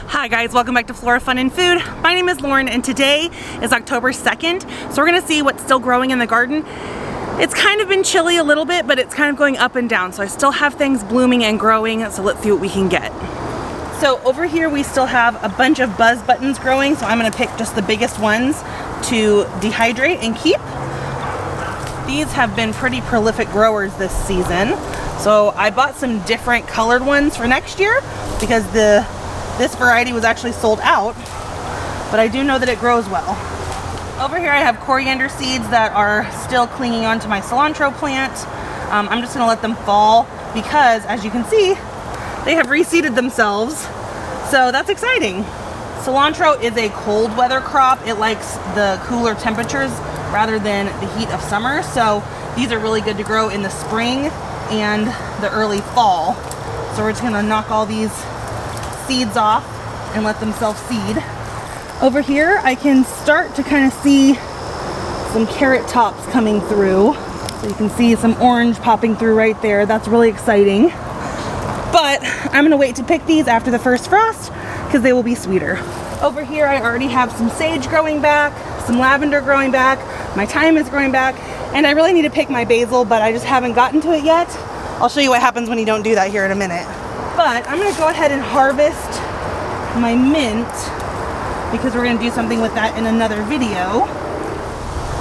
Hi guys, welcome back to Flora Fun and Food. My name is Lauren and today is October 2nd, so we're gonna see what's still growing in the garden. It's kind of been chilly a little bit, but it's kind of going up and down, so I still have things blooming and growing, so let's see what we can get. So over here we still have a bunch of buzz buttons growing, so I'm gonna pick just the biggest ones to dehydrate and keep. These have been pretty prolific growers this season, so I bought some different colored ones for next year because this variety was actually sold out, but I do know that it grows well. Over here I have coriander seeds that are still clinging onto my cilantro plant. I'm just gonna let them fall because, as you can see, they have reseeded themselves, so that's exciting. Cilantro is a cold weather crop. It likes the cooler temperatures rather than the heat of summer, so these are really good to grow in the spring and the early fall. So we're just gonna knock all these seeds off and let them self-seed. Over here I can start to kind of see some carrot tops coming through. So you can see some orange popping through right there. That's really exciting. But I'm gonna wait to pick these after the first frost because they will be sweeter. Over here I already have some sage growing back, some lavender growing back, my thyme is growing back, and I really need to pick my basil, but I just haven't gotten to it yet. I'll show you what happens when you don't do that here in a minute. But I'm gonna go ahead and harvest my mint because we're gonna do something with that in another video.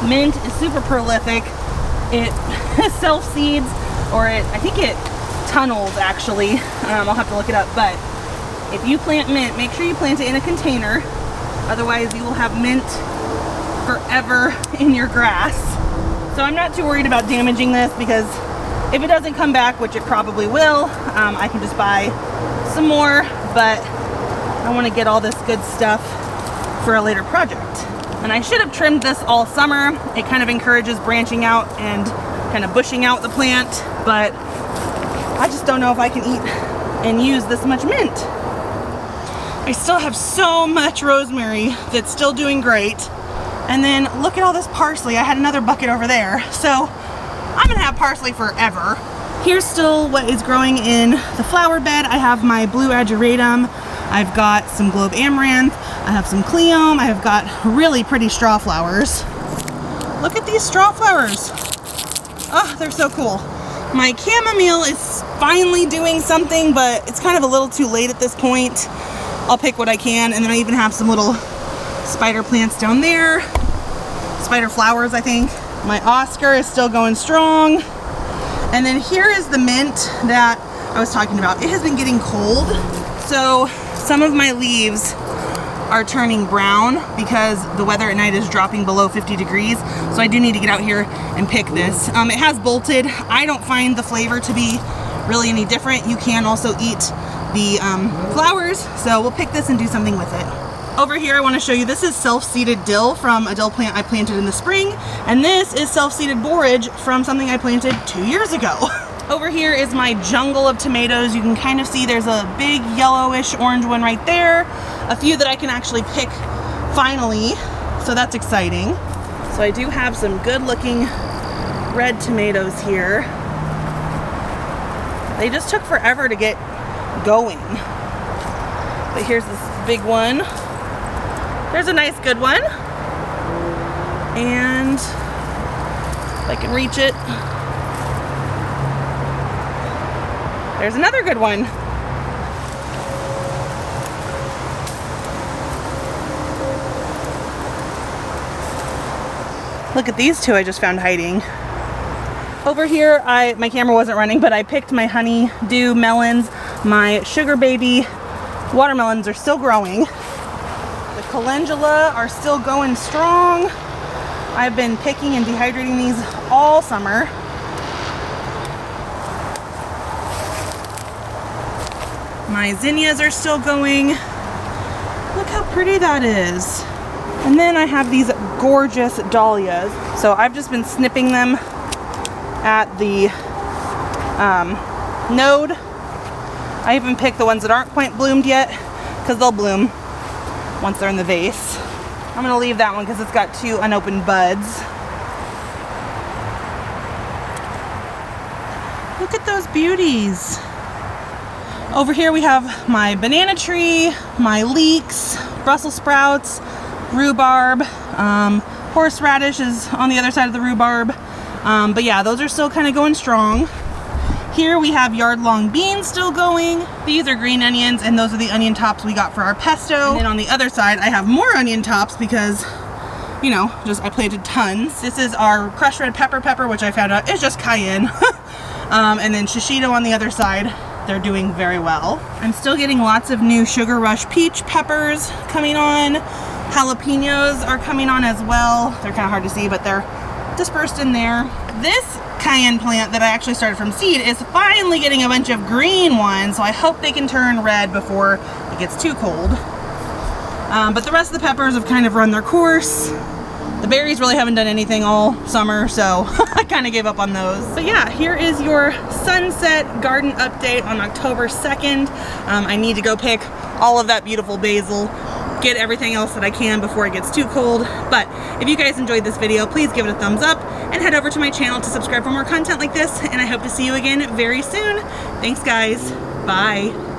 Mint is super prolific. It self-seeds, or I think it tunnels actually. I'll have to look it up, but if you plant mint, make sure you plant it in a container. Otherwise you will have mint forever in your grass. So I'm not too worried about damaging this because if it doesn't come back, which it probably will, I can just buy some more, but I want to get all this good stuff for a later project. And I should have trimmed this all summer. It kind of encourages branching out and kind of bushing out the plant, but I just don't know if I can eat and use this much mint. I still have so much rosemary that's still doing great. And then look at all this parsley. I had another bucket over there. So I'm gonna have parsley forever. Here's still what is growing in the flower bed. I have my blue ageratum. I've got some globe amaranth. I have some cleome. I have got really pretty straw flowers. Look at these straw flowers. Oh, they're so cool. My chamomile is finally doing something, but it's kind of a little too late at this point. I'll pick what I can, and then I even have some little spider plants down there. Spider flowers, I think. My Oscar is still going strong. And then here is the mint that I was talking about. It has been getting cold, so some of my leaves are turning brown because the weather at night is dropping below 50 degrees. So I do need to get out here and pick this. It has bolted. I don't find the flavor to be really any different. You can also eat the flowers, so we'll pick this and do something with it. Over here I want to show you, this is self-seeded dill from a dill plant I planted in the spring, and this is self-seeded borage from something I planted 2 years ago. Over here is my jungle of tomatoes. You can kind of see there's a big yellowish orange one right there, a few that I can actually pick finally, so that's exciting. So I do have some good looking red tomatoes here. They just took forever to get going. But here's this big one. There's a nice good one, and if I can reach it, there's another good one. Look at these two I just found hiding. Over here, my camera wasn't running, but I picked my honeydew melons. My sugar baby watermelons are still growing. The calendula are still going strong. I've been picking and dehydrating these all summer. My zinnias are still going. Look how pretty that is. And then I have these gorgeous dahlias. So I've just been snipping them at the node. I even picked the ones that aren't quite bloomed yet because they'll bloom once they're in the vase. I'm gonna leave that one because it's got 2 unopened buds. Look at those beauties. Over here we have my banana tree, my leeks, Brussels sprouts, rhubarb, horseradish is on the other side of the rhubarb. But yeah, those are still kind of going strong. Here we have yard-long beans still going. These are green onions, and those are the onion tops we got for our pesto. And then on the other side, I have more onion tops because, you know, I planted tons. This is our crushed red pepper, which I found out is just cayenne. And then shishito on the other side. They're doing very well. I'm still getting lots of new Sugar Rush peach peppers coming on. Jalapenos are coming on as well. They're kind of hard to see, but they're dispersed in there. This cayenne plant that I actually started from seed is finally getting a bunch of green ones, so I hope they can turn red before it gets too cold. But the rest of the peppers have kind of run their course. The berries really haven't done anything all summer, so I kind of gave up on those. But yeah, here is your sunset garden update on October 2nd. I need to go pick all of that beautiful basil, get everything else that I can before it gets too cold. But if you guys enjoyed this video, please give it a thumbs up and head over to my channel to subscribe for more content like this. And I hope to see you again very soon. Thanks guys. Bye.